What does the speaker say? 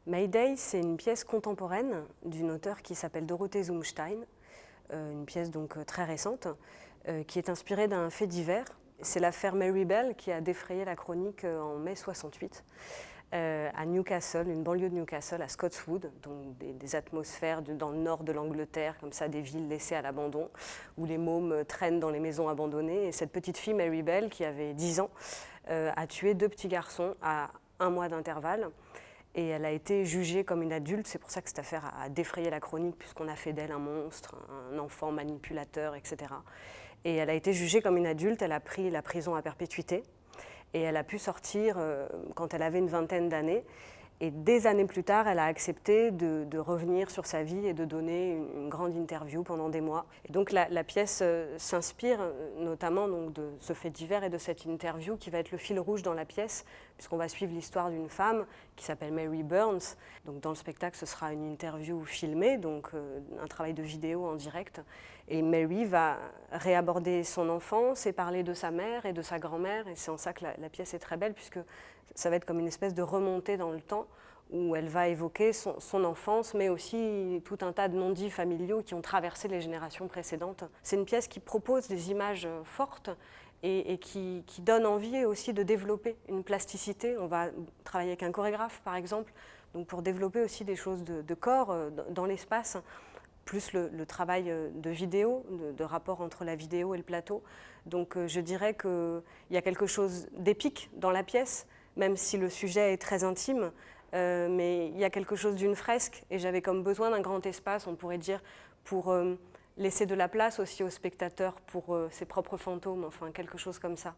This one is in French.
Mayday, c'est une pièce contemporaine d'une auteure qui s'appelle Dorothée Zumstein, une pièce donc très récente, qui est inspirée d'un fait divers. C'est l'affaire Mary Bell qui a défrayé la chronique en mai 68 à Newcastle, une banlieue de Newcastle, à Scotswood, donc des atmosphères dans le nord de l'Angleterre, comme ça, des villes laissées à l'abandon, où les mômes traînent dans les maisons abandonnées. Et cette petite fille, Mary Bell, qui avait 10 ans, a tué 2 petits garçons à 1 mois d'intervalle. Et elle a été jugée comme une adulte, c'est pour ça que cette affaire a défrayé la chronique, puisqu'on a fait d'elle un monstre, un enfant manipulateur, etc. Et elle a été jugée comme une adulte, elle a pris la prison à perpétuité, et elle a pu sortir quand elle avait une vingtaine d'années. Et des années plus tard, elle a accepté de revenir sur sa vie et de donner une grande interview pendant des mois. Et donc la pièce s'inspire notamment donc, de ce fait divers et de cette interview qui va être le fil rouge dans la pièce, puisqu'on va suivre l'histoire d'une femme qui s'appelle Mary Burns. Donc dans le spectacle, ce sera une interview filmée, donc un travail de vidéo en direct. Et Mary va réaborder son enfance et parler de sa mère et de sa grand-mère. Et c'est en ça que la pièce est très belle, puisque ça va être comme une espèce de remontée dans le temps, où elle va évoquer son enfance, mais aussi tout un tas de non-dits familiaux qui ont traversé les générations précédentes. C'est une pièce qui propose des images fortes et qui donne envie aussi de développer une plasticité. On va travailler avec un chorégraphe, par exemple, donc pour développer aussi des choses de corps dans l'espace, plus le travail de vidéo, de rapport entre la vidéo et le plateau. Donc je dirais qu'il y a quelque chose d'épique dans la pièce, même si le sujet est très intime, mais il y a quelque chose d'une fresque, et j'avais comme besoin d'un grand espace, on pourrait dire, pour laisser de la place aussi au spectateur pour ses propres fantômes, enfin quelque chose comme ça.